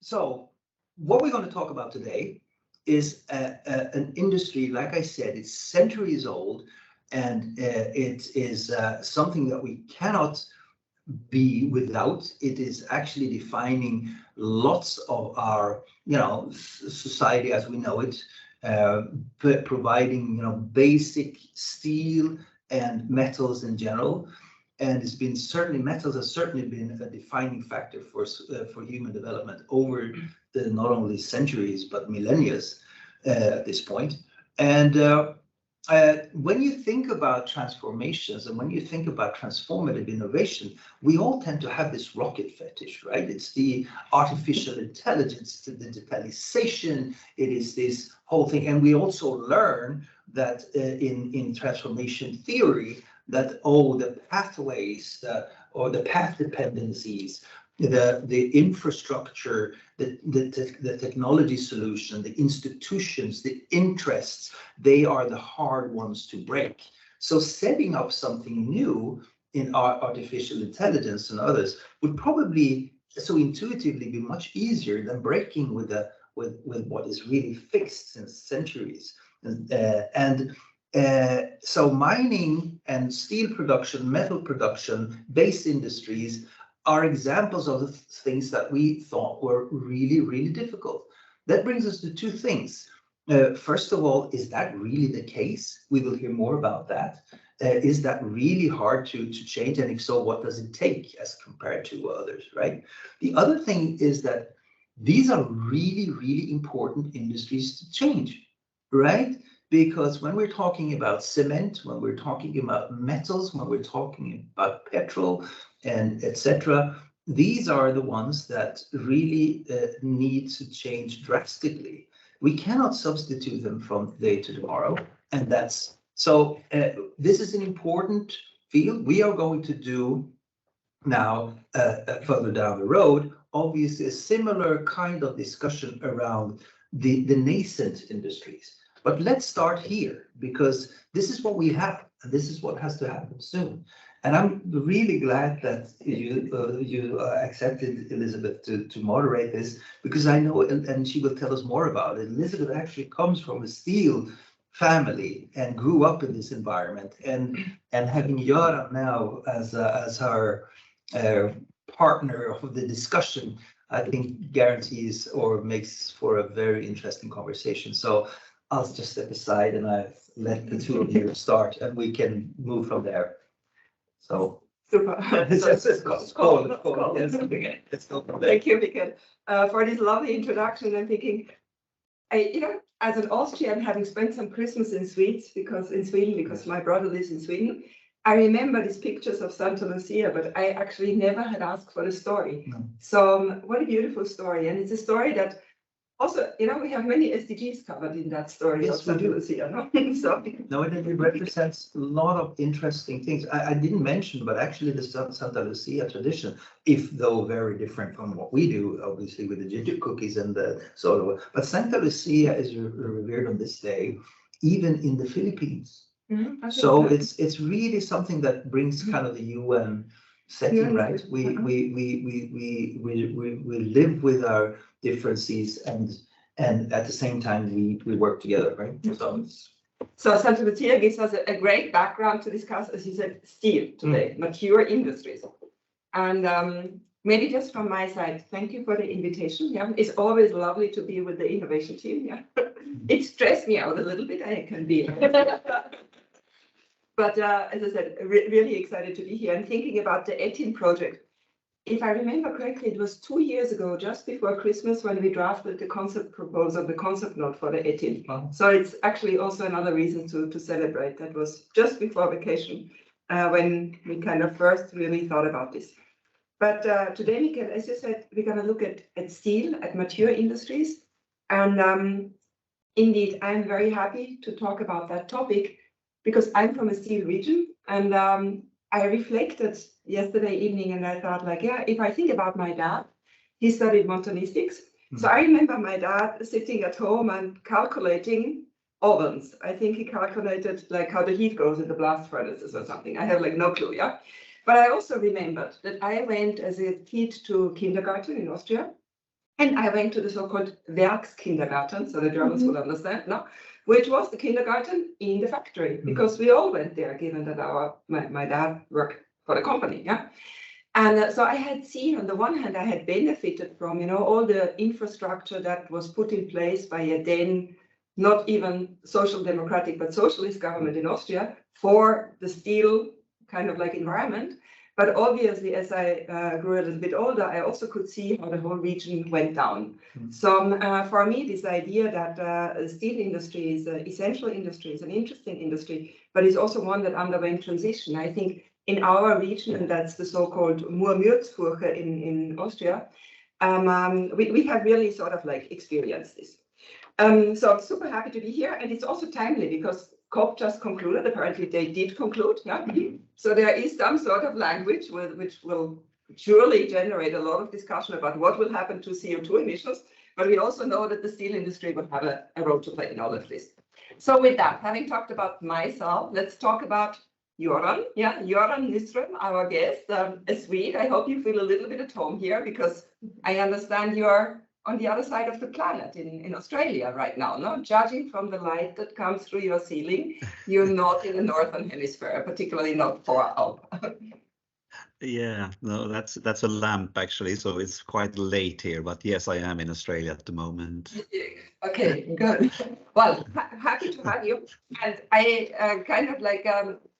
So what we're going to talk about today is an industry, like I said, it's centuries old, and it is something that we cannot be without. It is actually defining lots of our, society as we know it, providing, basic steel and metals in general. And it's been metals has certainly been a defining factor for human development over the not only centuries but millennia at this point. And when you think about transformations and when you think about transformative innovation, we all tend to have this rocket fetish, right? It's the artificial intelligence, the digitalization, it is this whole thing. And we also learn that in transformation theory, that the pathways or the path dependencies, the infrastructure, the technology solution, the institutions, the interests, they are the hard ones to break. So setting up something new in artificial intelligence and others would probably so intuitively be much easier than breaking with what is really fixed since centuries. So mining and steel production, metal production, base industries are examples of the things that we thought were really, really difficult. That brings us to two things. First of all, is that really the case? We will hear more about that. Is that really hard to change? And if so, what does it take as compared to others, right? The other thing is that these are really, really important industries to change, right? Because when we're talking about cement, when we're talking about metals, when we're talking about petrol and etc., these are the ones that really need to change drastically. We cannot substitute them from today to tomorrow, and that's so. This is an important field. We are going to do now further down the road, obviously, a similar kind of discussion around the nascent industries. But let's start here, because this is what we have, and this is what has to happen soon. And I'm really glad that you accepted, Elisabeth, to moderate this, because I know, and she will tell us more about it. Elisabeth actually comes from a steel family and grew up in this environment, and having Göran now as her partner of the discussion, I think guarantees or makes for a very interesting conversation. So I'll just step aside and I let the two of you start, and we can move from there. So super. Let's go. Yes, let's go from there. Thank you, Mikael, for this lovely introduction. I'm thinking, as an Austrian, having spent some Christmas in Sweden, because my brother lives in Sweden, I remember these pictures of Santa Lucia, but I actually never had asked for the story. No. So what a beautiful story. And it's a story that also, we have many SDGs covered in that story of Santa Lucia. No? So. No, it represents a lot of interesting things. I didn't mention, but actually the Santa Lucia tradition, if though very different from what we do, obviously with the ginger cookies and the sort of, but Santa Lucia is revered on this day, even in the Philippines. Mm-hmm. So it's really something that brings kind of the UN setting, right? We live with our differences, and at the same time we work together, right? So Santa Lucia gives us a great background to discuss, as you said, steel today, mature industries. And maybe just from my side, thank you for the invitation. Yeah, it's always lovely to be with the innovation team. Yeah, it stressed me out a little bit. I can be. But as I said, really excited to be here and thinking about the 18 project. If I remember correctly, it was 2 years ago, just before Christmas, when we drafted the concept proposal, the concept note for the 18. Wow. So it's actually also another reason to celebrate. That was just before vacation, when we kind of first really thought about this. But today, Mikael, as you said, we're going to look at steel, at mature industries. And indeed, I'm very happy to talk about that topic, because I'm from a steel region, and I reflected yesterday evening, and I thought, if I think about my dad, he studied montanistics. Mm-hmm. So I remember my dad sitting at home and calculating ovens. I think he calculated how the heat goes in the blast furnaces or something. I have no clue, yeah. But I also remembered that I went as a kid to kindergarten in Austria, And I went to the so-called Werkskindergarten, so the Germans will understand, no? Which was the kindergarten in the factory, because we all went there, given that my dad worked for the company, yeah? And so I had seen, on the one hand, I had benefited from, all the infrastructure that was put in place by a then not even social democratic, but socialist government in Austria for the steel kind of like environment. But obviously, as I grew a little bit older, I also could see how the whole region went down. So for me, this idea that the steel industry is an essential industry, is an interesting industry, but it's also one that underwent transition. I think in our region, and that's the so-called Murmürzfurche in Austria, we have really sort of like experienced this. So I'm super happy to be here, and it's also timely because COP just concluded. Apparently they did conclude, yeah? So there is some sort of language which will surely generate a lot of discussion about what will happen to CO2 emissions, but we also know that the steel industry will have a role to play in all of this. So with that, having talked about myself, let's talk about Göran. Yeah, Göran Nyström, our guest, a Swede. I hope you feel a little bit at home here, because I understand you are on the other side of the planet in Australia right now, no? Judging from the light that comes through your ceiling, you're not in the northern hemisphere, particularly not far out. Yeah, no, that's a lamp actually, so it's quite late here, but yes, I am in Australia at the moment. Okay, good. Well, happy to have you. And I kind of like,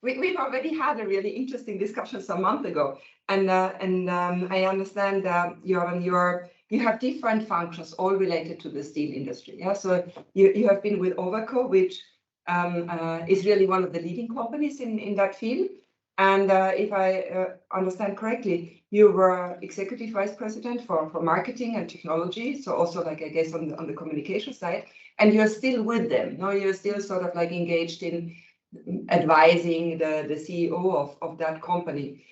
we've already had a really interesting discussion some month ago, and I understand, Göran, you have different functions all related to the steel industry. Yeah, so you have been with Ovako, which is really one of the leading companies in that field. And if I understand correctly, you were executive vice president for marketing and technology. So also, like, I guess on the communication side, and you're still with them. No, you're still sort of like engaged in advising the CEO of that company.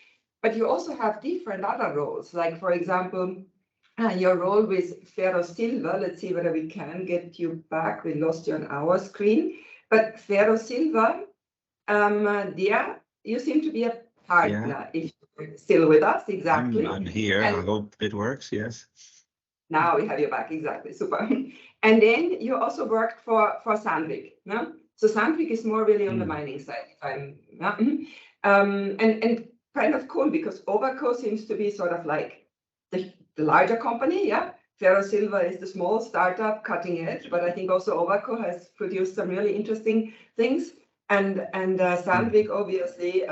But you also have different other roles, like, for example, your role with FerroSilva. Let's see whether we can get you back. We lost you on our screen. But FerroSilva, there you seem to be a partner, if you're still with us. Exactly. I'm here. And I hope it works. Yes. now we have you back. Exactly. Super. And then you also worked for Sandvik. No? So Sandvik is more really on the mining side. And kind of cool, because Ovako seems to be sort of like the larger company, yeah. FerroSilva is the small startup, cutting edge, but I think also Ovako has produced some really interesting things, and Sandvik obviously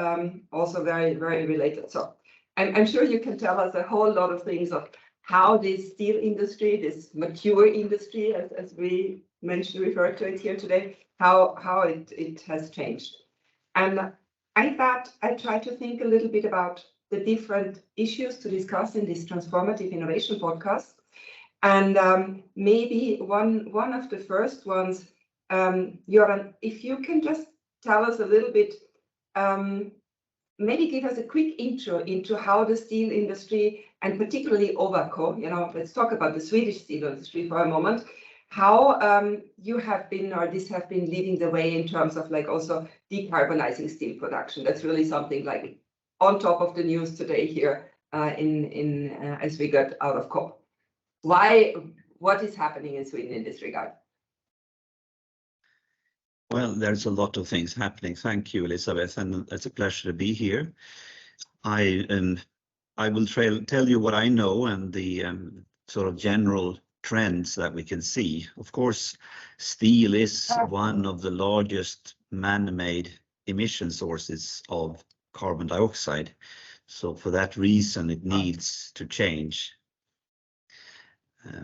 also very, very related. So I'm sure you can tell us a whole lot of things of how this steel industry, this mature industry, as we referred to it here today, how it has changed. And I thought I'd try to think a little bit about the different issues to discuss in this transformative innovation podcast. And maybe one of the first ones, Göran, if you can just tell us a little bit, maybe give us a quick intro into how the steel industry, and particularly Ovako, let's talk about the Swedish steel industry for a moment, how you have been, or this have been leading the way in terms of like also decarbonizing steel production. That's really something like on top of the news today here as we got out of COP. What is happening in Sweden in this regard? Well, there's a lot of things happening. Thank you, Elisabeth, and it's a pleasure to be here. I will tell you what I know and the sort of general trends that we can see. Of course, steel is one of the largest man-made emission sources of carbon dioxide. So for that reason, it needs to change.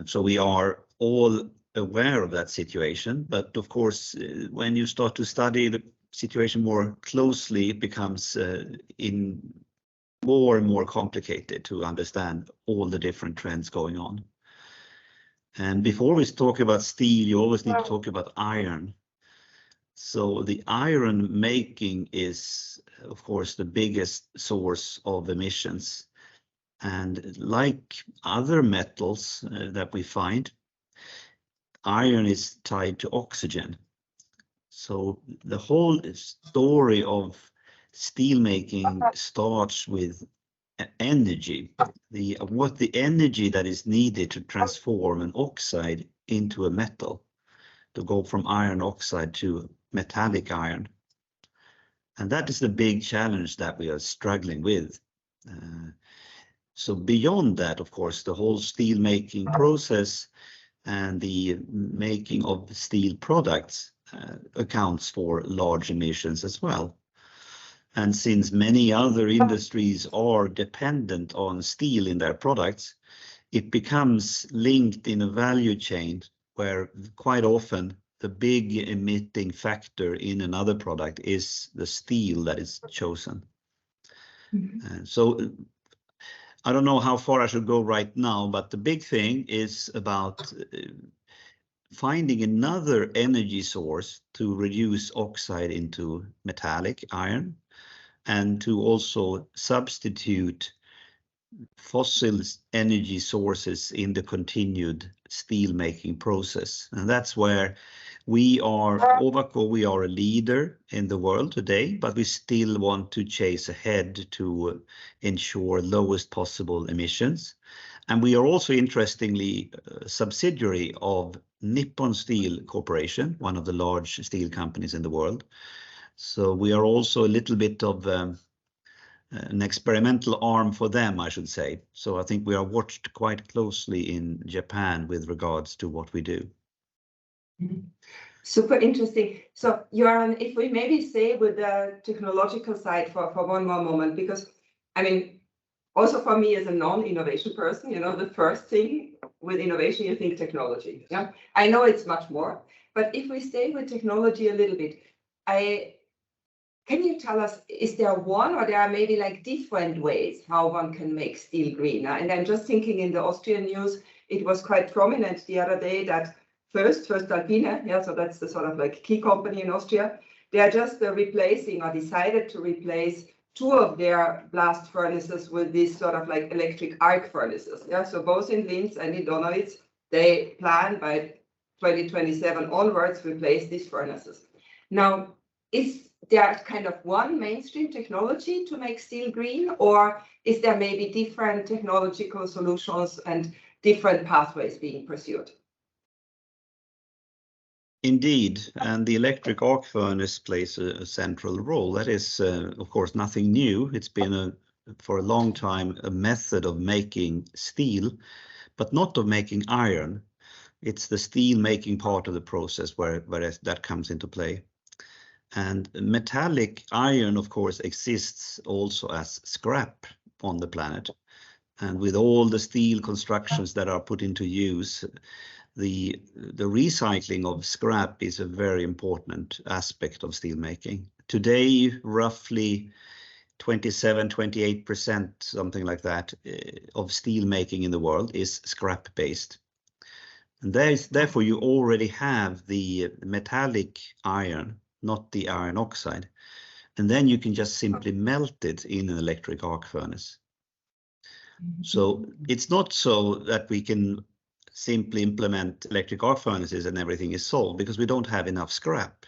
So we are all aware of that situation, but of course, when you start to study the situation more closely, it becomes more and more complicated to understand all the different trends going on. And before we talk about steel, you always need to talk about iron. So the iron making is, of course, the biggest source of emissions. And like other metals that we find, iron is tied to oxygen. So the whole story of steel making starts with energy, the energy that is needed to transform an oxide into a metal, to go from iron oxide to metallic iron. And that is the big challenge that we are struggling with. So beyond that, of course, the whole steel making process and the making of steel products accounts for large emissions as well. And since many other industries are dependent on steel in their products, it becomes linked in a value chain where quite often the big emitting factor in another product is the steel that is chosen. So I don't know how far I should go right now, but the big thing is about finding another energy source to reduce oxide into metallic iron, and to also substitute fossil energy sources in the continued steel making process. And that's where we are, Ovako, we are a leader in the world today, but we still want to chase ahead to ensure lowest possible emissions. And we are also interestingly a subsidiary of Nippon Steel Corporation, one of the large steel companies in the world. So we are also a little bit of an experimental arm for them, I should say. So I think we are watched quite closely in Japan with regards to what we do. Super interesting. So Göran, if we maybe stay with the technological side for one more moment, because I mean, also for me as a non-innovation person, you know, the first thing with innovation, you think technology. Yeah, I know it's much more, but if we stay with technology a little bit, can you tell us, is there one or there are maybe like different ways how one can make steel greener? And I'm just thinking in the Austrian news, it was quite prominent the other day that First Alpine, yeah, so that's the sort of like key company in Austria, they are just replacing or decided to replace 2 of their blast furnaces with these sort of like electric arc furnaces. Yeah, so both in Linz and in Donawitz, they plan by 2027 onwards replace these furnaces. Now, is there kind of one mainstream technology to make steel green, or is there maybe different technological solutions and different pathways being pursued? Indeed, and the electric arc furnace plays a central role. That is, of course, nothing new. It's been for a long time a method of making steel, but not of making iron. It's the steel making part of the process where that comes into play. And metallic iron, of course, exists also as scrap on the planet. And with all the steel constructions that are put into use, the recycling of scrap is a very important aspect of steel making. Today, roughly 28%, something like that, of steel making in the world is scrap based. And therefore you already have the metallic iron, not the iron oxide. And then you can just simply melt it in an electric arc furnace. So it's not so that we can simply implement electric arc furnaces and everything is solved, because we don't have enough scrap.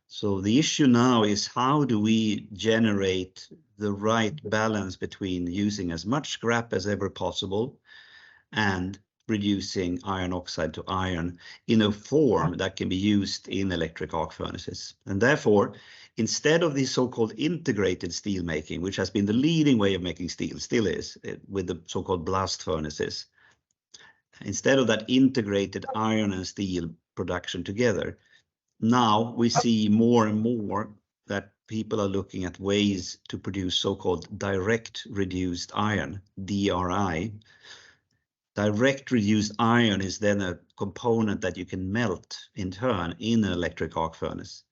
So the issue now is, how do we generate the right balance between using as much scrap as ever possible and reducing iron oxide to iron in a form that can be used in electric arc furnaces. And therefore, instead of the so-called integrated steel making, which has been the leading way of making steel, still is, with the so-called blast furnaces, instead of that integrated iron and steel production together, now we see more and more that people are looking at ways to produce so-called direct reduced iron, DRI. Direct reduced iron is then a component that you can melt in turn in an electric arc furnace.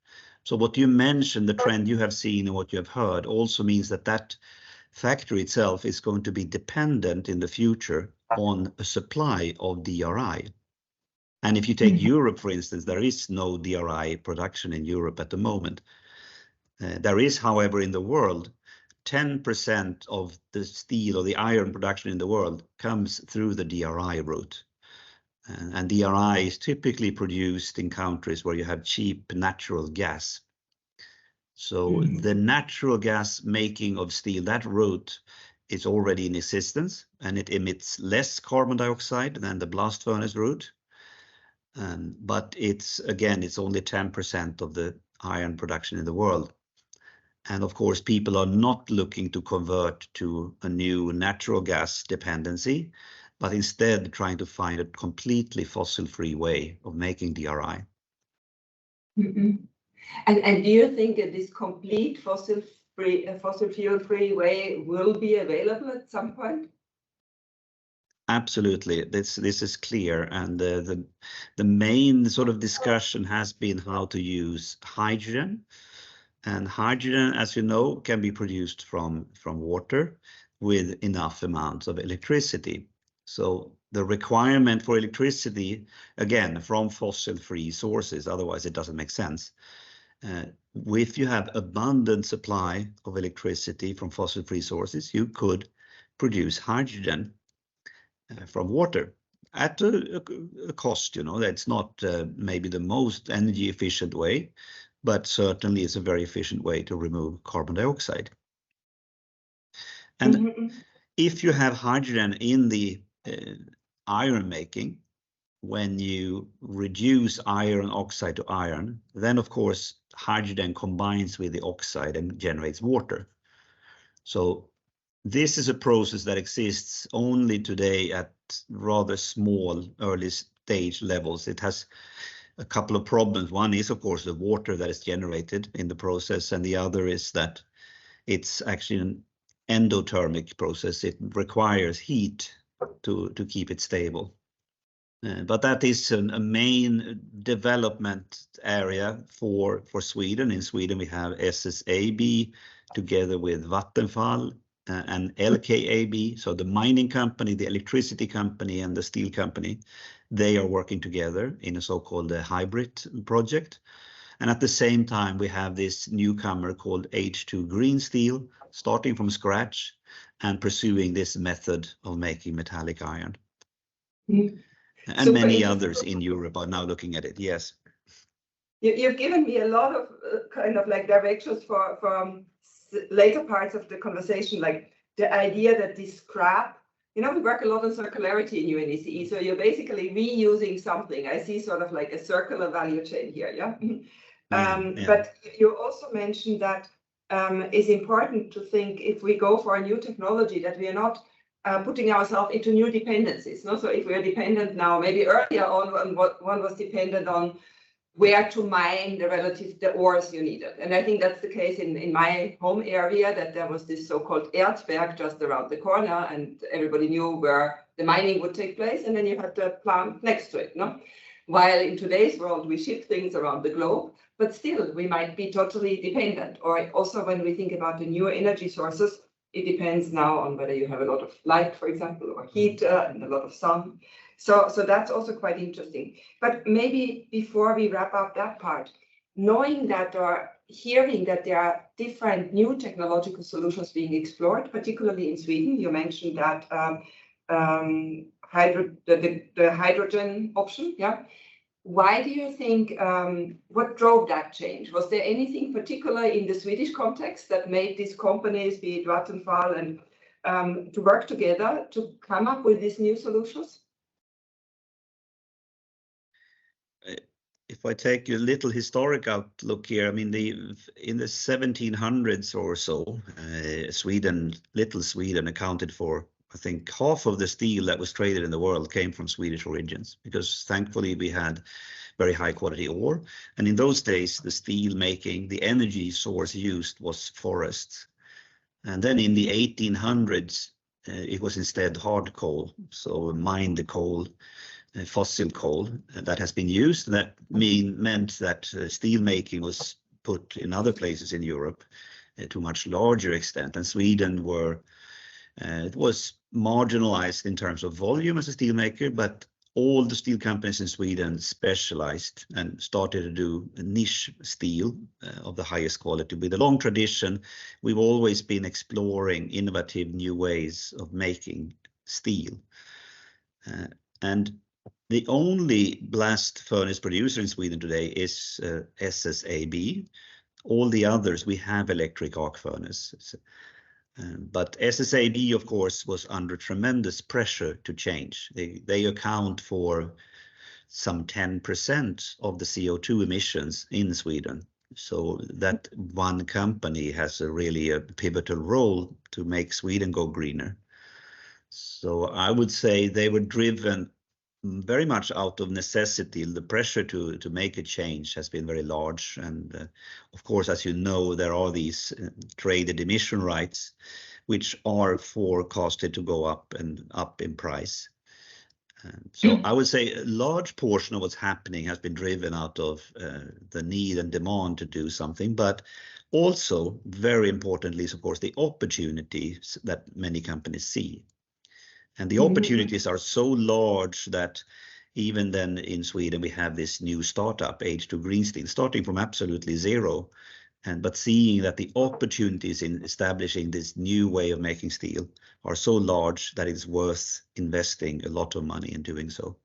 So what you mentioned, the trend you have seen and what you have heard, also means that that factory itself is going to be dependent in the future on a supply of DRI. And if you take Europe, for instance, there is no DRI production in Europe at the moment. There is, however, in the world, 10% of the steel or the iron production in the world comes through the DRI route. And DRI is typically produced in countries where you have cheap natural gas. So the natural gas making of steel, that route is already in existence, and it emits less carbon dioxide than the blast furnace route. But it's only 10% of the iron production in the world. And of course, people are not looking to convert to a new natural gas dependency, but instead trying to find a completely fossil-free way of making DRI. And do you think that this complete fossil fuel-free way will be available at some point? Absolutely, this is clear, and the main sort of discussion has been how to use hydrogen. And hydrogen, as you know, can be produced from water with enough amounts of electricity. So the requirement for electricity, again, from fossil-free sources, otherwise it doesn't make sense. If you have abundant supply of electricity from fossil-free sources, you could produce hydrogen from water at a cost, that's not maybe the most energy efficient way, but certainly it's a very efficient way to remove carbon dioxide. And if you have hydrogen in the iron making, when you reduce iron oxide to iron, then of course hydrogen combines with the oxide and generates water. So this is a process that exists only today at rather small early stage levels. It has a couple of problems. One is, of course, the water that is generated in the process, and the other is that it's actually an endothermic process. It requires heat to keep it stable. But that is a main development area for Sweden. In Sweden, we have SSAB together with Vattenfall and LKAB. So the mining company, the electricity company, and the steel company, they are working together in a so-called hybrid project. And at the same time, we have this newcomer called H2 Green Steel, starting from scratch and pursuing this method of making metallic iron. And many others in Europe are now looking at it, yes. You've given me a lot of kind of like directions for later parts of the conversation, like the idea that this scrap, we work a lot on circularity in UNECE, so you're basically reusing something. I see sort of like a circular value chain here, yeah? But you also mentioned that it's important to think if we go for a new technology that we are not putting ourselves into new dependencies. No? So if we are dependent now, maybe earlier on one was dependent on where to mine the ores you needed. And I think that's the case in my home area, that there was this so-called Erzberg just around the corner, and everybody knew where the mining would take place, and then you had the plant next to it. No? While in today's world, we ship things around the globe, but still we might be totally dependent. Or also when we think about the new energy sources, it depends now on whether you have a lot of light, for example, or heat and a lot of sun. So that's also quite interesting. But maybe before we wrap up that part, knowing that or hearing that there are different new technological solutions being explored, particularly in Sweden, you mentioned that the hydrogen option, yeah. Why do you think, what drove that change? Was there anything particular in the Swedish context that made these companies, be it Vattenfall, and to work together to come up with these new solutions? If I take a little historic outlook here, I mean, in the 1700s or so, little Sweden accounted for, I think, half of the steel that was traded in the world came from Swedish origins, because thankfully we had very high quality ore. And in those days, the steel making, the energy source used was forests. And then in the 1800s, it was instead hard coal. So mined coal, fossil coal that has been used. That meant that steel making was put in other places in Europe to a much larger extent. And Sweden it was marginalized in terms of volume as a steel maker, but all the steel companies in Sweden specialized and started to do niche steel of the highest quality. With a long tradition, we've always been exploring innovative new ways of making steel. And the only blast furnace producer in Sweden today is SSAB. All the others, we have electric arc furnaces. But SSAB, of course, was under tremendous pressure to change. They account for some 10% of the CO2 emissions in Sweden. So that one company has really a pivotal role to make Sweden go greener. So I would say they were driven very much out of necessity. The pressure to make a change has been very large. And of course, as you know, there are these traded emission rights, which are forecasted to go up and up in price. So I would say a large portion of what's happening has been driven out of the need and demand to do something, but also very importantly is of course the opportunities that many companies see. And the opportunities are so large that even then in Sweden we have this new startup, H2 Green Steel, starting from absolutely zero, but seeing that the opportunities in establishing this new way of making steel are so large that it's worth investing a lot of money in doing so.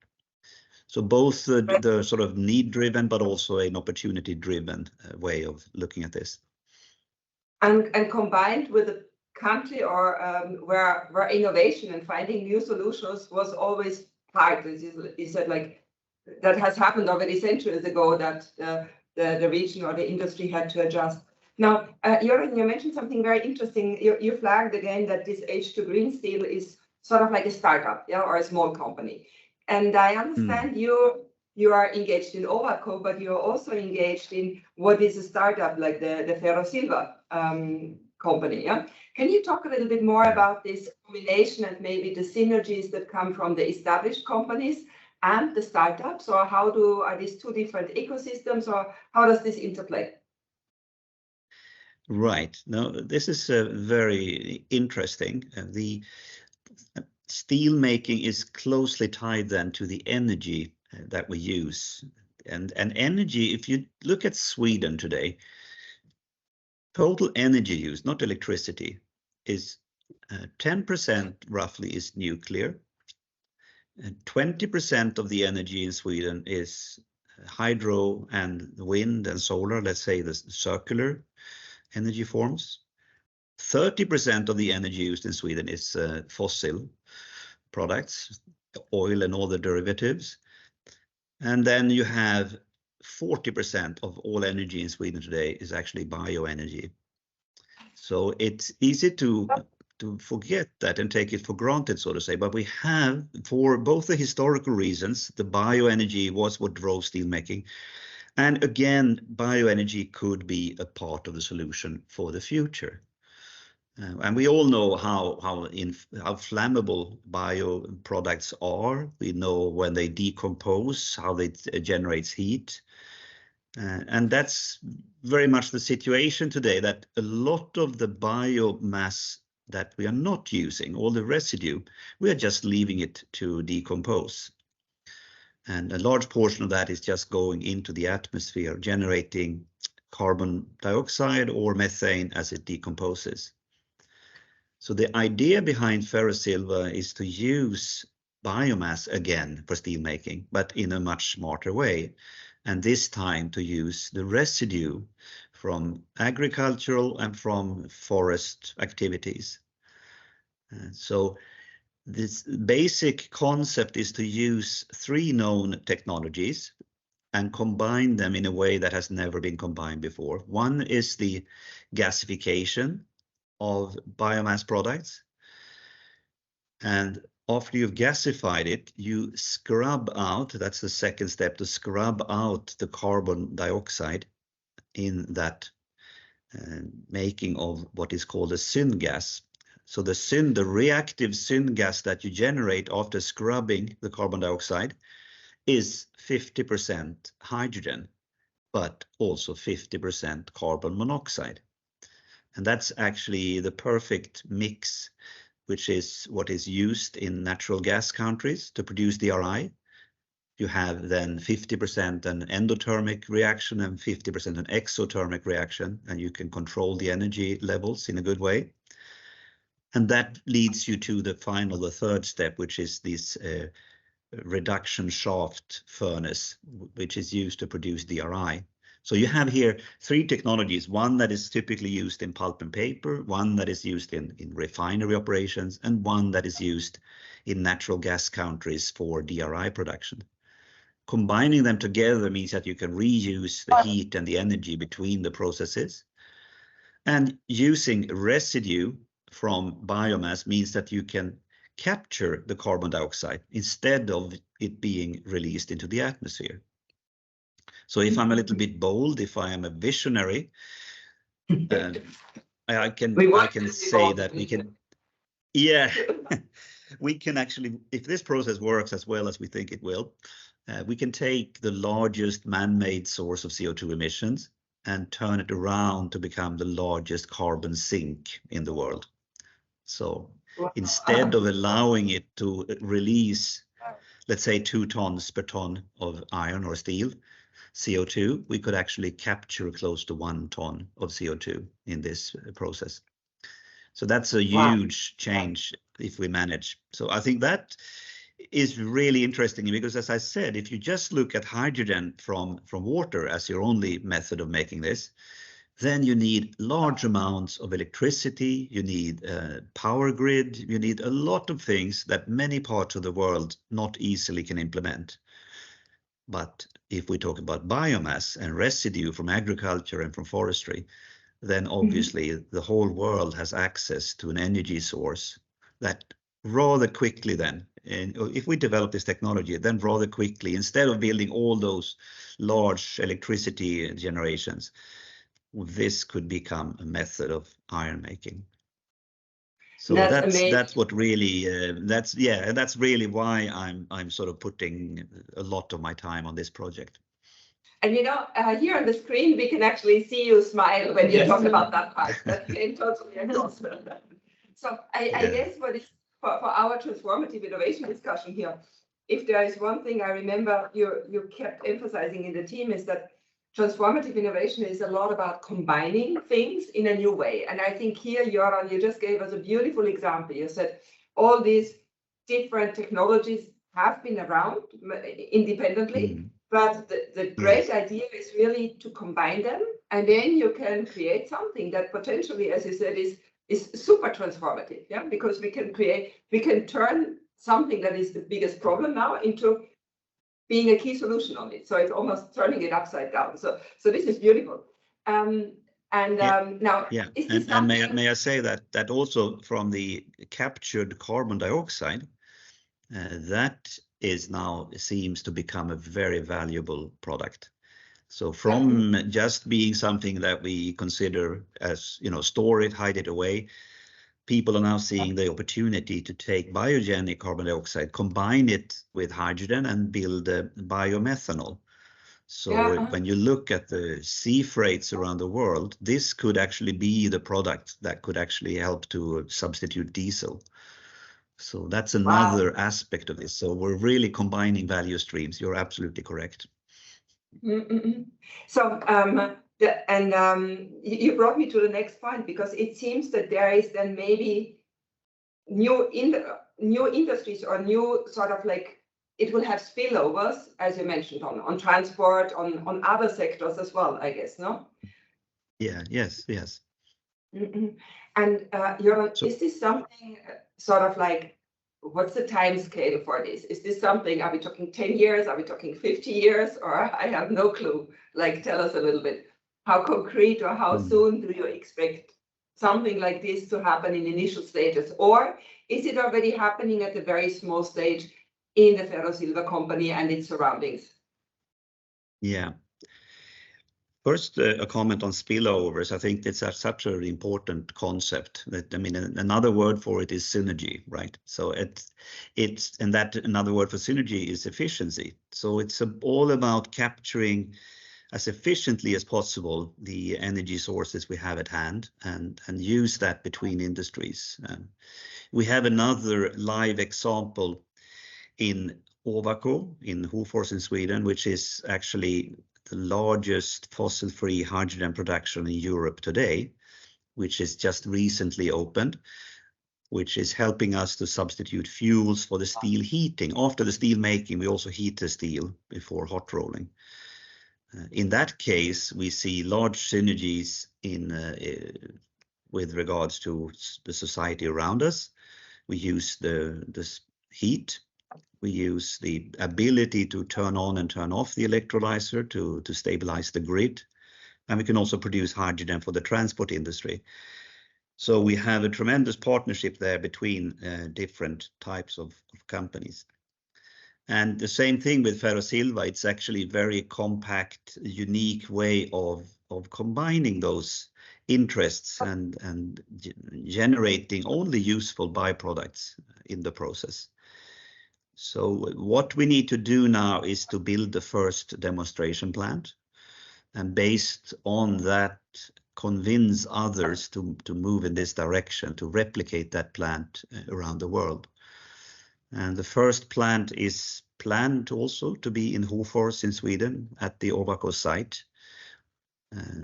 So both the sort of need-driven, but also an opportunity-driven way of looking at this. And combined with a country or where innovation and finding new solutions was always part. Is that like that has happened already centuries ago that the region or the industry had to adjust. Now, Göran, you mentioned something very interesting. You flagged again that this H2 Green Steel is sort of like a startup, yeah, or a small company. And I understand you are engaged in Ovako, but you're also engaged in what is a startup like the FerroSilva company. Yeah, can you talk a little bit more about this combination and maybe the synergies that come from the established companies and the startups, or are these two different ecosystems, or how does this interplay? Right. Now, this is very interesting. The steel making is closely tied then to the energy that we use. And energy, if you look at Sweden today, total energy use, not electricity, is 10% roughly is nuclear. 20% of the energy in Sweden is hydro and wind and solar, let's say the circular energy forms. 30% of the energy used in Sweden is fossil products, oil and all the derivatives. And then you have 40% of all energy in Sweden today is actually bioenergy. So it's easy to forget that and take it for granted, so to say, but we have, for both the historical reasons, the bioenergy was what drove steelmaking, and again, bioenergy could be a part of the solution for the future. And we all know how flammable bio products are. We know when they decompose, how they generate heat. And that's very much the situation today, that a lot of the biomass that we are not using, all the residue, we are just leaving it to decompose. And a large portion of that is just going into the atmosphere, generating carbon dioxide or methane as it decomposes. So the idea behind FerroSilva is to use biomass again for steel making, but in a much smarter way. And this time to use the residue from agricultural and from forest activities. So this basic concept is to use 3 known technologies and combine them in a way that has never been combined before. One is the gasification of biomass products. And after you've gasified it, you scrub out, that's the second step, to scrub out the carbon dioxide in that making of what is called a syngas. So the reactive syngas that you generate after scrubbing the carbon dioxide is 50% hydrogen, but also 50% carbon monoxide. And that's actually the perfect mix, which is what is used in natural gas countries to produce DRI. You have then 50% an endothermic reaction and 50% an exothermic reaction, and you can control the energy levels in a good way. And that leads you to the third step, which is this reduction shaft furnace, which is used to produce DRI. So you have here 3 technologies, one that is typically used in pulp and paper, one that is used in refinery operations, and one that is used in natural gas countries for DRI production. Combining them together means that you can reuse the heat and the energy between the processes. And using residue from biomass means that you can capture the carbon dioxide instead of it being released into the atmosphere. So if I'm a little bit bold, if I am a visionary, I can say that we can, yeah, we can actually, if this process works as well as we think it will, we can take the largest man-made source of CO2 emissions and turn it around to become the largest carbon sink in the world. So instead of allowing it to release, let's say 2 tons per ton of iron or steel, CO2, we could actually capture close to 1 ton of CO2 in this process. So that's a huge change if we manage. So I think that is really interesting because, as I said, if you just look at hydrogen from water as your only method of making this, then you need large amounts of electricity, you need a power grid, you need a lot of things that many parts of the world not easily can implement. But if we talk about biomass and residue from agriculture and from forestry, then obviously the whole world has access to an energy source that rather quickly then, and if we develop this technology, then rather quickly, instead of building all those large electricity generations, this could become a method of iron making. So that's what really that's really why I'm sort of putting a lot of my time on this project. And you know, here on the screen we can actually see you smile when you talk about that part. That came totally across. So I guess what is for our transformative innovation discussion here, if there is one thing I remember you kept emphasizing in the team, is that transformative innovation is a lot about combining things in a new way. And I think here, Göran, you just gave us a beautiful example. You said all these different technologies have been around independently, but the great idea is really to combine them, and then you can create something that potentially, as you said, is super transformative. Yeah, because we can turn something that is the biggest problem now into being a key solution on it. So it's almost turning it upside down. So this is beautiful. Now, is this and may I say that also from the captured carbon dioxide, that is now seems to become a very valuable product. So from just being something that we consider as, store it, hide it away, people are now seeing the opportunity to take biogenic carbon dioxide, combine it with hydrogen and build biomethanol. So when you look at the sea freights around the world, this could actually be the product that could actually help to substitute diesel. So that's another aspect of this. So we're really combining value streams. You're absolutely correct. So you brought me to the next point, because it seems that there is then maybe new industries or new sort of like, it will have spillovers, as you mentioned, on transport, on other sectors as well, I guess, no? Yeah, yes. And Göran, is this something sort of like, what's the time scale for this? Is this something, are we talking 10 years? Are we talking 50 years? Or I have no clue. Like, tell us a little bit. How concrete or how soon do you expect something like this to happen in initial stages? Or is it already happening at a very small stage in the FerroSilva company and its surroundings? Yeah. First, a comment on spillovers. I think it's such an important concept that, another word for it is synergy, right? So another word for synergy is efficiency. So it's all about capturing as efficiently as possible the energy sources we have at hand and use that between industries. We have another live example in Ovako in Hofors in Sweden, which is actually the largest fossil-free hydrogen production in Europe today, which is just recently opened, which is helping us to substitute fuels for the steel heating. After the steel making, we also heat the steel before hot rolling. In that case, we see large synergies with regards to the society around us. We use the heat. We use the ability to turn on and turn off the electrolyzer to stabilize the grid. And we can also produce hydrogen for the transport industry. So we have a tremendous partnership there between different types of companies. And the same thing with FerroSilva. It's actually a very compact, unique way of combining those interests and generating only useful byproducts in the process. So what we need to do now is to build the first demonstration plant, and based on that, convince others to move in this direction, to replicate that plant around the world. And the first plant is planned also to be in Hofors in Sweden at the Ovako site.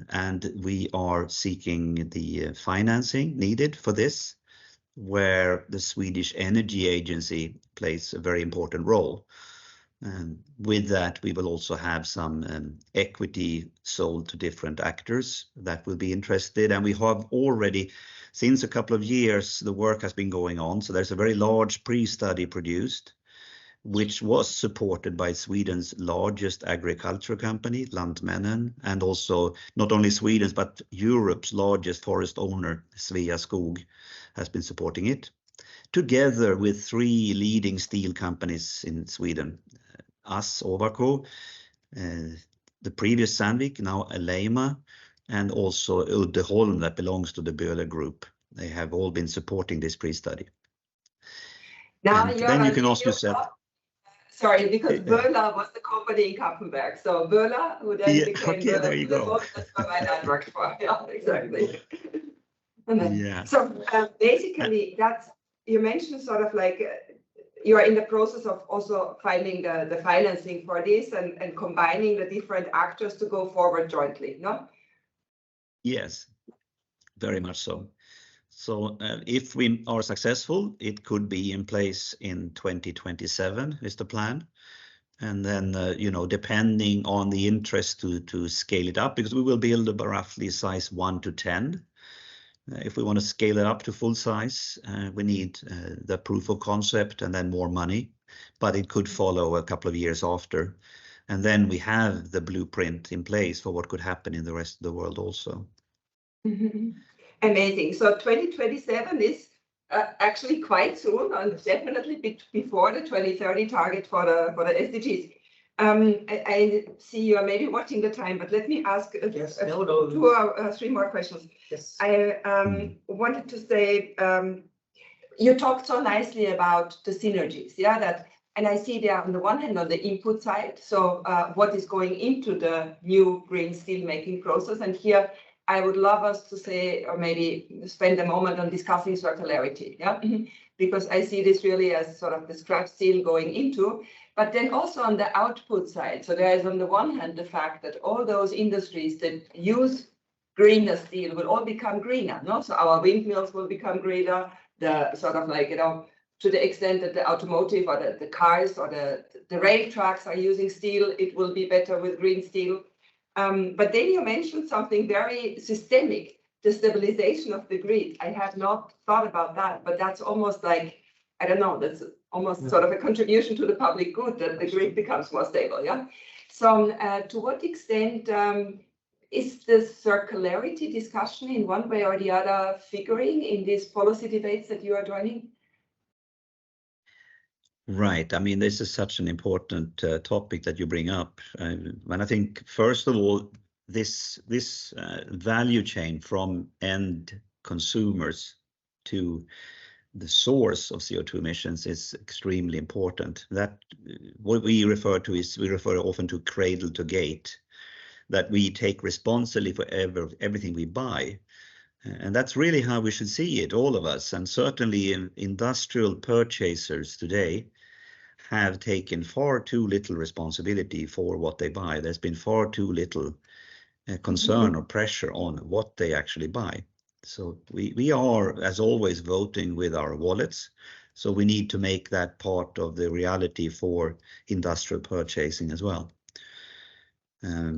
And we are seeking the financing needed for this, where the Swedish Energy Agency plays a very important role. And with that, we will also have some equity sold to different actors that will be interested. And we have already, since a couple of years, the work has been going on. So there's a very large pre-study produced, which was supported by Sweden's largest agriculture company, Lantmännen, and also not only Sweden's, but Europe's largest forest owner, Sveaskog, has been supporting it, together with 3 leading steel companies in Sweden, us, Ovako, the previous Sandvik, now Aleima, and also Uddeholm that belongs to the Böhler Group. They have all been supporting this pre-study. Now then you can ask yourself. Sorry, because Böhler was the company in Kappenberg. So Böhler, who then became Böhler, there you go. That's what my dad worked for. Yeah, exactly. Yeah. So basically, that's, you mentioned sort of like you are in the process of also finding the financing for this and combining the different actors to go forward jointly, no? Yes, very much so. So if we are successful, it could be in place in 2027 is the plan. And then, you know, depending on the interest to scale it up, because we will build a roughly size 1 to 10. If we want to scale it up to full size, we need the proof of concept and then more money, but it could follow a couple of years after. And then we have the blueprint in place for what could happen in the rest of the world also. Mm-hmm. Amazing. So 2027 is actually quite soon, and definitely before the 2030 target for the SDGs. I see you are maybe watching the time, but let me ask 2 or 3 more questions. Yes. I wanted to say, you talked so nicely about the synergies, yeah, that, and I see there on the one hand on the input side, so what is going into the new green steel making process, and here I would love us to say, or maybe spend a moment on discussing circularity, yeah, because I see this really as sort of the scrap steel going into, but then also on the output side. So there is on the one hand the fact that all those industries that use greener steel will all become greener, no? So our windmills will become greener, the sort of like, you know, to the extent that the automotive or the cars or the rail tracks are using steel, it will be better with green steel. But then you mentioned something very systemic, the stabilization of the grid. I have not thought about that, but that's almost like, I don't know, that's almost sort of a contribution to the public good that the grid becomes more stable, yeah? So to what extent is the circularity discussion in one way or the other figuring in these policy debates that you are joining? Right. I mean, this is such an important topic that you bring up. And I think, first of all, this value chain from end consumers to the source of CO2 emissions is extremely important. That what we refer to is, we refer often to cradle to gate, that we take responsibility for everything we buy. And that's really how we should see it, all of us. And certainly industrial purchasers today have taken far too little responsibility for what they buy. There's been far too little concern or pressure on what they actually buy. So we are, as always, voting with our wallets. So we need to make that part of the reality for industrial purchasing as well.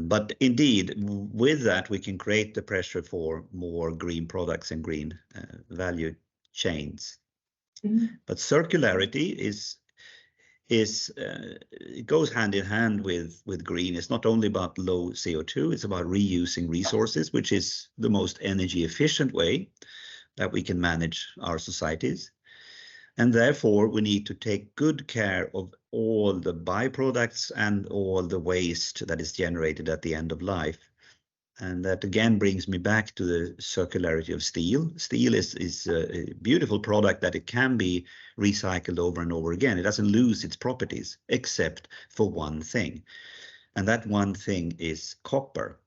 But indeed, with that, we can create the pressure for more green products and green value chains. But circularity it goes hand in hand with green. It's not only about low CO2, it's about reusing resources, which is the most energy efficient way that we can manage our societies. And therefore, we need to take good care of all the byproducts and all the waste that is generated at the end of life. And that again brings me back to the circularity of steel. Steel is a beautiful product that it can be recycled over and over again. It doesn't lose its properties, except for one thing. And that one thing is copper.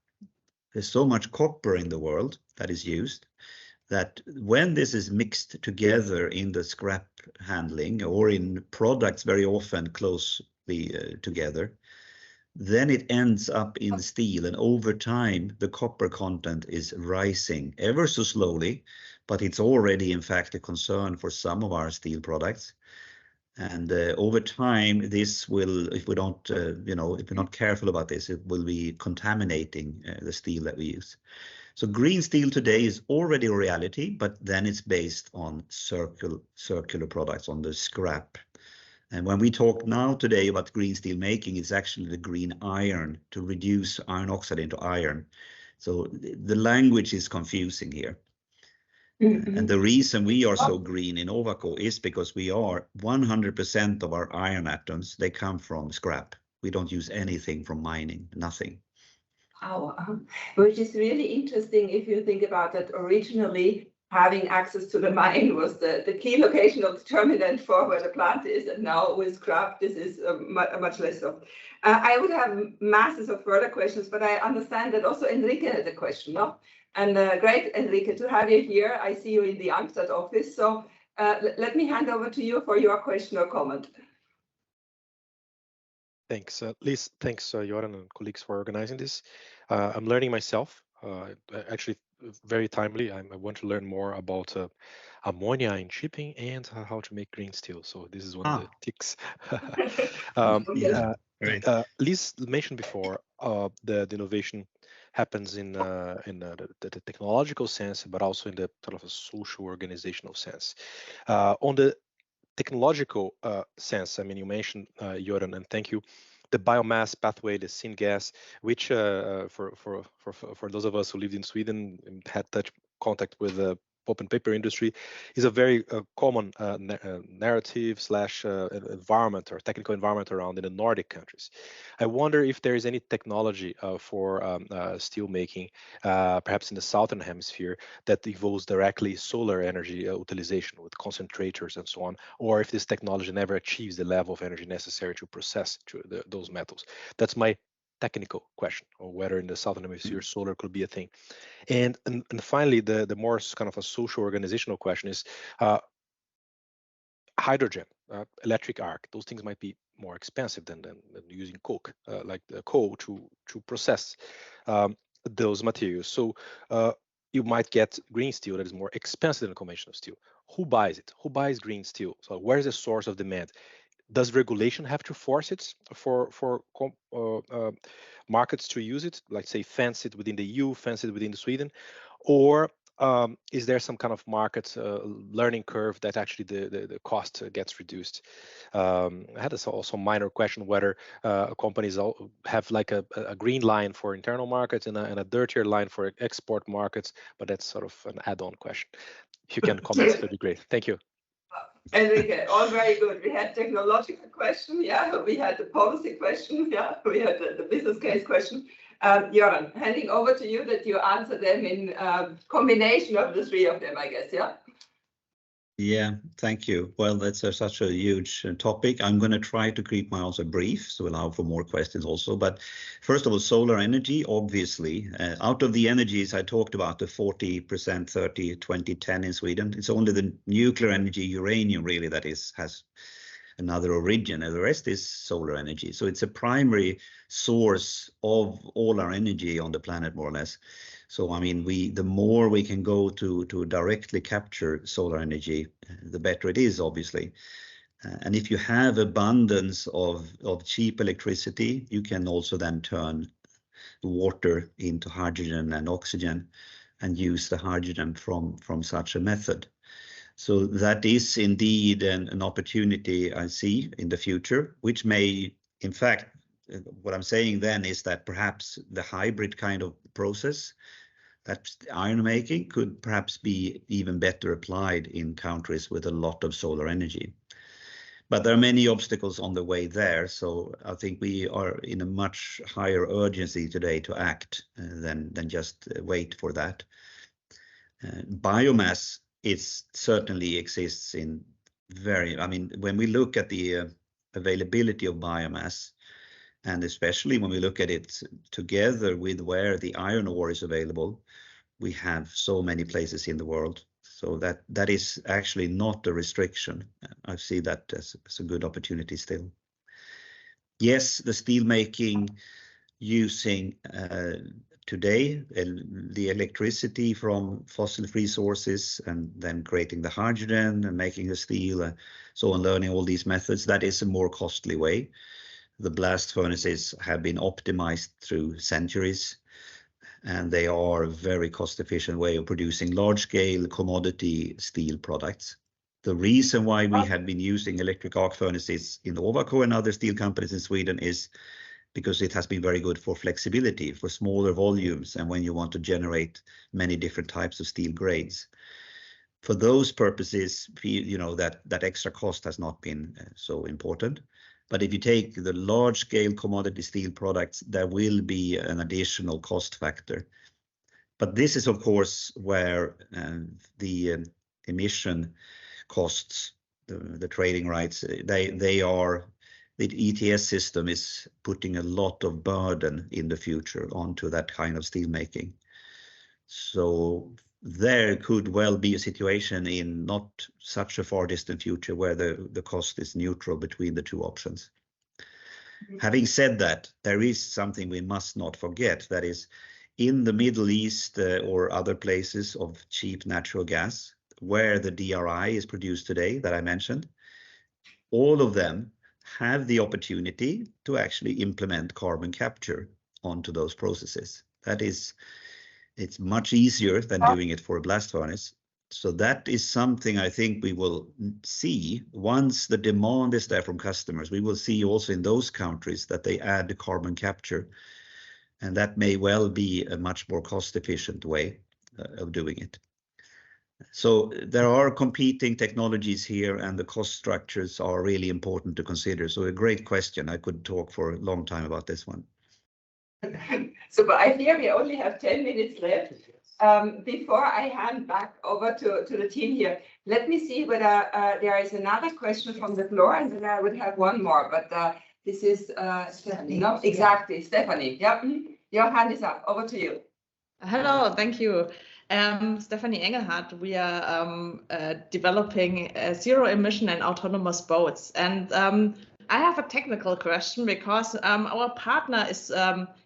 There's so much copper in the world that is used that when this is mixed together in the scrap handling or in products very often closely together, then it ends up in steel, and over time the copper content is rising ever so slowly, but it's already in fact a concern for some of our steel products. And over time, this will, if we don't, if we're not careful about this, it will be contaminating the steel that we use. So green steel today is already a reality, but then it's based on circular products, on the scrap. And when we talk now today about green steel making, it's actually the green iron to reduce iron oxide into iron. So the language is confusing here. And the reason we are so green in Ovako is because we are 100% of our iron atoms, they come from scrap. We don't use anything from mining, nothing. Which is really interesting if you think about that. Originally, having access to the mine was the key location of determinant for where the plant is, and now with scrap, this is much less so. I would have masses of further questions, but I understand that also Enrique has a question, no? And great, Enrique, to have you here. I see you in the Angstadt office, so let me hand over to you for your question or comment. Thanks, Liz. Thanks, Göran and colleagues for organizing this. I'm learning myself, actually very timely. I want to learn more about ammonia in shipping and how to make green steel. So this is one of the ticks. Liz mentioned before the innovation happens in the technological sense, but also in the sort of a social organizational sense. On the technological sense, I mean, you mentioned, Göran, and thank you, the biomass pathway, the syngas, which for those of us who lived in Sweden and had touch contact with the pulp and paper industry, is a very common narrative / environment or technical environment around in the Nordic countries. I wonder if there is any technology for steel making, perhaps in the southern hemisphere, that involves directly solar energy utilization with concentrators and so on, or if this technology never achieves the level of energy necessary to process those metals. That's my technical question, or whether in the southern hemisphere solar could be a thing. And finally, the more kind of a social organizational question is hydrogen, electric arc. Those things might be more expensive than using coke, like coal to process those materials. So you might get green steel that is more expensive than conventional steel. Who buys it? Who buys green steel? So where is the source of demand? Does regulation have to force it for markets to use it, like say fence it within the EU, fence it within Sweden, or is there some kind of market learning curve that actually the cost gets reduced? I had also minor question whether companies have like a green line for internal markets and a dirtier line for export markets, but that's sort of an add-on question. If you can comment, that'd be great. Thank you. Enrique, all very good. We had technological question, yeah. We had the policy question, yeah. We had the business case question. Göran, handing over to you that you answer them in combination of the three of them, I guess, yeah? Yeah, thank you. Well, that's such a huge topic. I'm going to try to keep my answer brief, so allow for more questions also. But first of all, solar energy, obviously, out of the energies I talked about, the 40%, 30, 20, 10 in Sweden, it's only the nuclear energy, uranium really, that has another origin, and the rest is solar energy. So it's a primary source of all our energy on the planet, more or less. So, I mean, the more we can go to directly capture solar energy, the better it is, obviously. And if you have abundance of cheap electricity, you can also then turn water into hydrogen and oxygen and use the hydrogen from such a method. So that is indeed an opportunity I see in the future, which may, in fact, what I'm saying then is that perhaps the hybrid kind of process, that iron making, could perhaps be even better applied in countries with a lot of solar energy. But there are many obstacles on the way there, so I think we are in a much higher urgency today to act than just wait for that. Biomass certainly exists in when we look at the availability of biomass, and especially when we look at it together with where the iron ore is available, we have so many places in the world. So that is actually not a restriction. I see that as a good opportunity still. Yes, the steel making using today the electricity from fossil-free sources and then creating the hydrogen and making the steel, so on, learning all these methods, that is a more costly way. The blast furnaces have been optimized through centuries, and they are a very cost-efficient way of producing large-scale commodity steel products. The reason why we have been using electric arc furnaces in Ovako and other steel companies in Sweden is because it has been very good for flexibility, for smaller volumes, and when you want to generate many different types of steel grades. For those purposes, that extra cost has not been so important. But if you take the large-scale commodity steel products, there will be an additional cost factor. But this is, of course, where the emission costs, the trading rights, the ETS system is putting a lot of burden in the future onto that kind of steel making. So there could well be a situation in not such a far distant future where the cost is neutral between the two options. Having said that, there is something we must not forget, that is, in the Middle East or other places of cheap natural gas, where the DRI is produced today that I mentioned, all of them have the opportunity to actually implement carbon capture onto those processes. That is, it's much easier than doing it for a blast furnace. So that is something I think we will see once the demand is there from customers. We will see also in those countries that they add the carbon capture, and that may well be a much more cost-efficient way of doing it. So there are competing technologies here, and the cost structures are really important to consider. So a great question. I could talk for a long time about this one. So, but I fear we only have 10 minutes left. Before I hand back over to the team here, let me see whether there is another question from the floor, and then I would have one more. But this is Stephanie. No, exactly, Stephanie. Yep, your hand is up. Over to you. Hello, thank you. Stephanie Engelhardt. We are developing zero emission and autonomous boats, and I have a technical question because our partner is,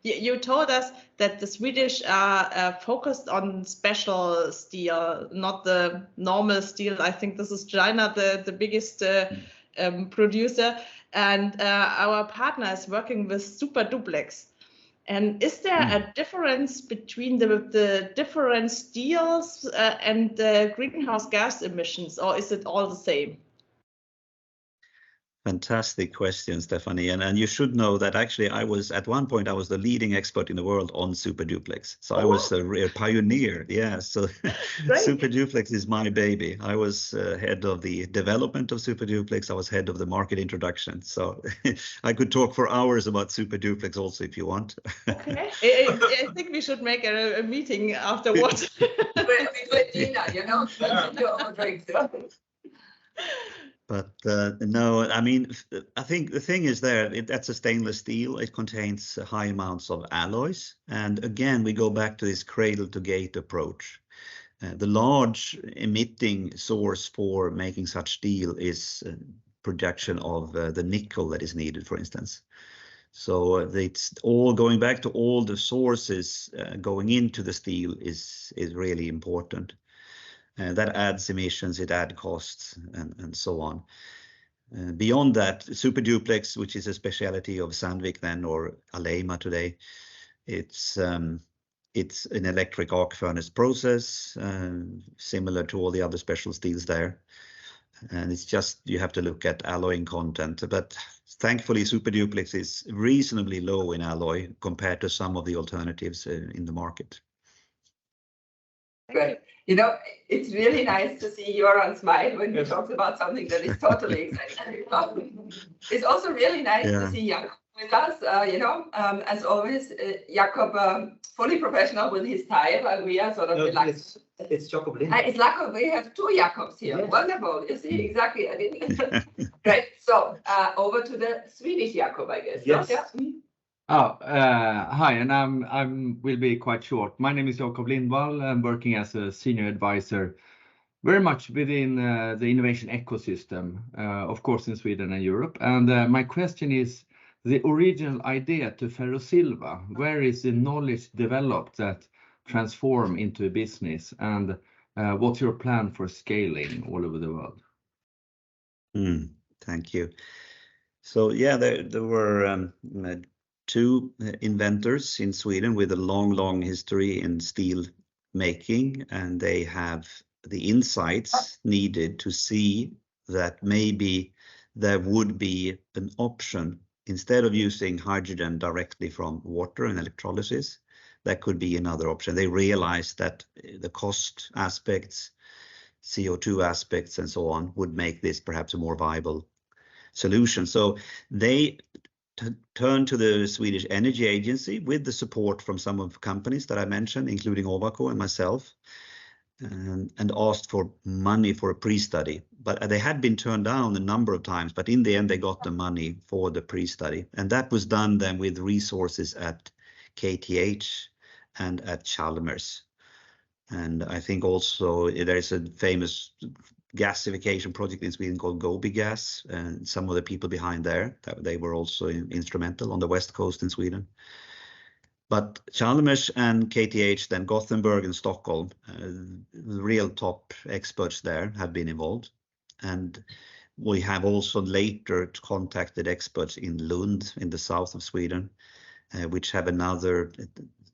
you told us that the Swedish are focused on special steel, not the normal steel. I think this is China, the biggest producer, and our partner is working with super duplex. And is there a difference between the different steels and the greenhouse gas emissions, or is it all the same? Fantastic question, Stephanie. And you should know that actually at one point I was the leading expert in the world on super duplex. So I was a pioneer. Yeah, so super duplex is my baby. I was head of the development of super duplex. I was head of the market introduction. So I could talk for hours about super duplex also if you want. Okay. I think we should make a meeting afterwards. With dinner, you know, drinks. But no, I mean, I think the thing is that's a stainless steel. It contains high amounts of alloys. And again, we go back to this cradle to gate approach. The large emitting source for making such steel is production of the nickel that is needed, for instance. So it's all going back to all the sources going into the steel is really important. That adds emissions, it adds costs, and so on. Beyond that, super duplex, which is a specialty of Sandvik then, or Aleima today, It's an electric arc furnace process, similar to all the other special steels there. And it's just, you have to look at alloying content, but thankfully super duplex is reasonably low in alloy compared to some of the alternatives in the market. Good. You know, it's really nice to see Göran smile when he talks about something that is totally exciting. It's also really nice to see Jakob with us. You know, as always, Jakob fully professional with his tie, while we are sort of relaxed. It's Jakob Lindvall. It's Jakob. We have two Jakobs here. Yes. Wonderful. You see, exactly. I didn't. Great. So over to the Swedish Jakob, I guess. Yes. Yeah. Hi, and I will be quite short. My name is Jakob Lindvall. I'm working as a senior advisor, very much within the innovation ecosystem, of course, in Sweden and Europe. And my question is, the original idea to FerroSilva, where is the knowledge developed that transform into a business, and what's your plan for scaling all over the world? Thank you. So yeah, there were two inventors in Sweden with a long history in steel making, and they have the insights needed to see that maybe there would be an option instead of using hydrogen directly from water and electrolysis. That could be another option. They realized that the cost aspects, CO2 aspects, and so on would make this perhaps a more viable solution. So they turned to the Swedish Energy Agency with the support from some of the companies that I mentioned, including Ovako and myself, and asked for money for a pre-study. But they had been turned down a number of times, but in the end they got the money for the pre-study. And that was done then with resources at KTH and at Chalmers. And I think also there's a famous gasification project in Sweden called Gobi Gas, and some of the people behind there, they were also instrumental on the west coast in Sweden. But Chalmers and KTH, then Gothenburg and Stockholm, the real top experts there have been involved. And we have also later contacted experts in Lund in the south of Sweden, which have another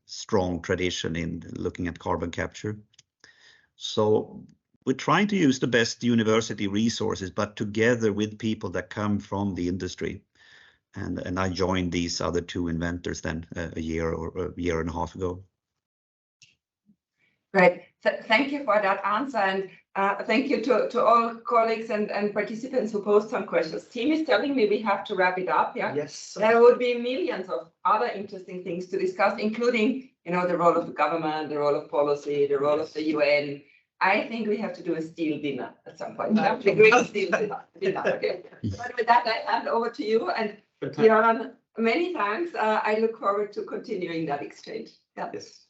strong tradition in looking at carbon capture. So we're trying to use the best university resources, but together with people that come from the industry. And I joined these other two inventors then a year or a year and a half ago. Great. Thank you for that answer, and thank you to all colleagues and participants who posed some questions. Team is telling me we have to wrap it up. Yeah. Yes. There would be millions of other interesting things to discuss, including, you know, the role of the government, the role of policy, the role of the UN. I think we have to do a steel dinner at some point. The great steel dinner. Okay. But with that, I hand over to you, and Göran, many thanks. I look forward to continuing that exchange. Yeah. Yes.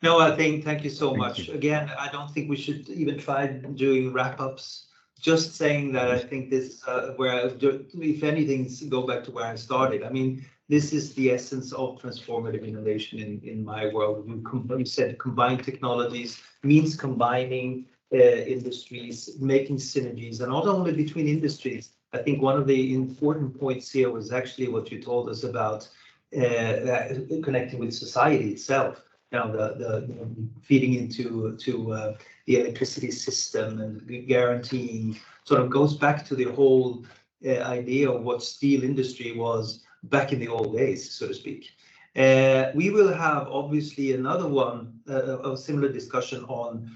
No, I think, thank you so much. Again, I don't think we should even try doing wrap-ups. Just saying that I think this, if anything, go back to where I started. I mean, this is the essence of transformative innovation in my world. You said combined technologies means combining industries, making synergies, and not only between industries. I think one of the important points here was actually what you told us about connecting with society itself. You know, the feeding into the electricity system and guaranteeing, sort of goes back to the whole idea of what steel industry was back in the old days, so to speak. We will have obviously another one, a similar discussion on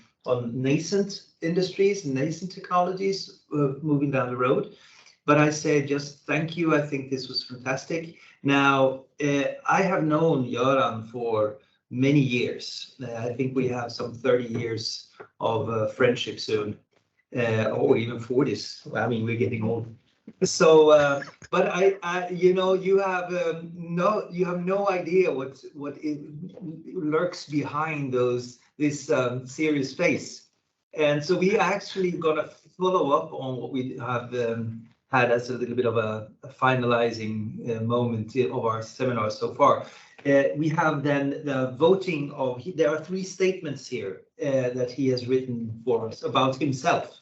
nascent industries, nascent technologies moving down the road. But I say just thank you. I think this was fantastic. Now, I have known Göran for many years. I think we have some 30 years of friendship soon, or even 40s. I mean, we're getting old. So, but I you know, you have no idea what lurks behind this serious face. And so we actually gonna follow up on what we have had as a little bit of a finalizing moment of our seminar so far. We have then the voting of, there are 3 statements here that he has written for us about himself.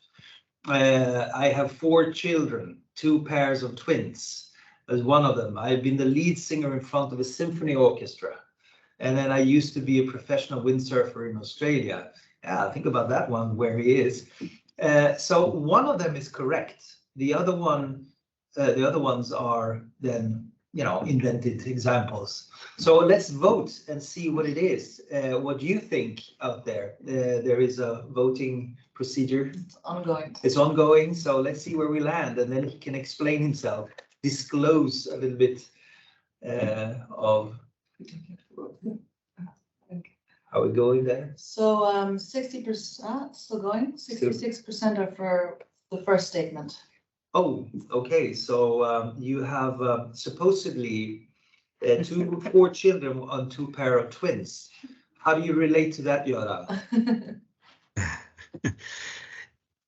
I have 4 children, 2 pairs of twins, as one of them. I've been the lead singer in front of a symphony orchestra. And then I used to be a professional windsurfer in Australia. Yeah, think about that one, where he is. So one of them is correct. The other ones are then, invented examples. So let's vote and see what it is. What do you think out there? There is a voting procedure. It's ongoing. So let's see where we land, and then he can explain himself, disclose a little bit of how we're going there. So 60% still going. 66% are for the first statement. Oh, okay. So you have supposedly 4 children on 2 pair of twins. How do you relate to that, Göran?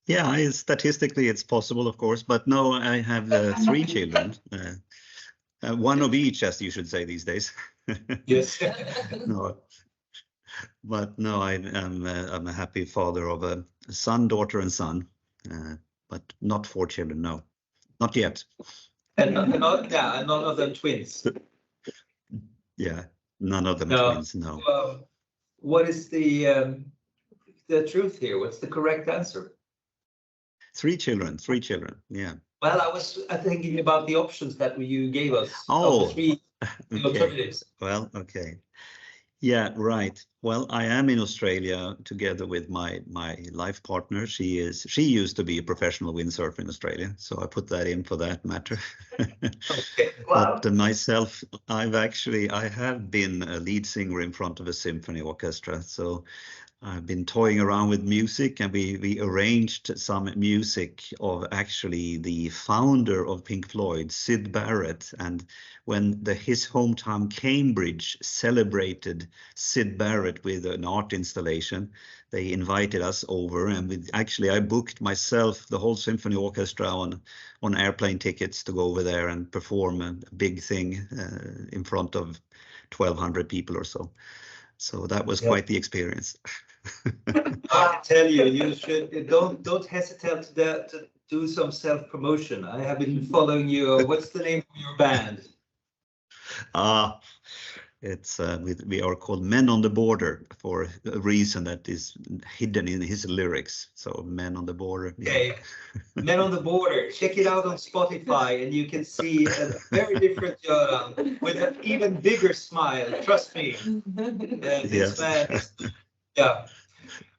Yeah, statistically it's possible, of course, but no, I have 3 children, one of each, as you should say these days. Yes. No, but no, I'm a happy father of a son, daughter, and son, but not 4 children. No, not yet. And none of them twins. Yeah, none of them twins. No. What is the truth here? What's the correct answer? 3 children. 3 children. Yeah. Well, I was thinking about the options that you gave us. Oh, the 3 alternatives. Well, okay. Yeah, right. Well, I am in Australia together with my life partner. She used to be a professional windsurfer in Australia, so I put that in for that matter. Okay. Wow. But myself, I have been a lead singer in front of a symphony orchestra, so I've been toying around with music, and we arranged some music of actually the founder of Pink Floyd, Syd Barrett. And when his hometown Cambridge celebrated Syd Barrett with an art installation, they invited us over, and I booked myself the whole symphony orchestra on airplane tickets to go over there and perform a big thing in front of 1,200 people or so. So that was quite the experience. I tell you, you should don't hesitate to do some self-promotion. I have been following you. What's the name of your band? It's we are called Men on the Border for a reason that is hidden in his lyrics. So Men on the Border. Okay, yeah. Men on the Border. Check it out on Spotify, and you can see a very different Göran with an even bigger smile. Trust me. This man. Yeah.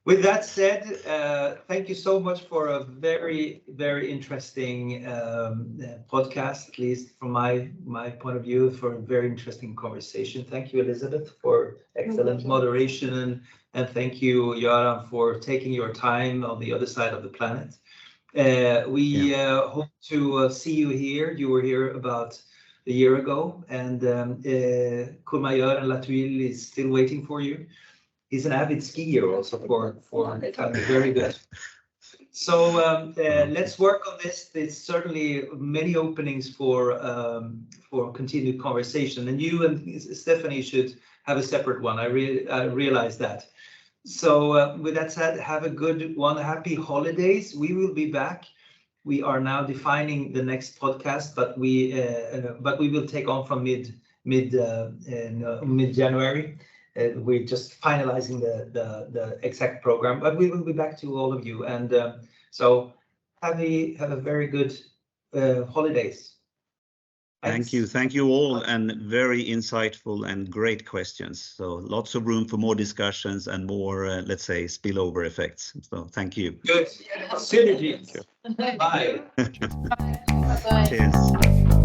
With that said, thank you so much for a very, very interesting podcast, at least from my point of view, for a very interesting conversation. Thank you, Elisabeth, for excellent moderation, and thank you, Göran, for taking your time on the other side of the planet. We hope to see you here. You were here about a year ago, and Courmayeur and Latuille is still waiting for you. He's an avid skier also for very good. So let's work on this. There's certainly many openings for continued conversation, and you and Stephanie should have a separate one. I realize that. So with that said, have a good one. Happy holidays. We will be back. We are now defining the next podcast, but we will take on from mid January. We're just finalizing the exact program, but we will be back to all of you. And so have a very good holidays. Thank you all, and very insightful and great questions. So lots of room for more discussions and more, let's say, spillover effects. So thank you. Good synergy. Bye. Bye. Cheers.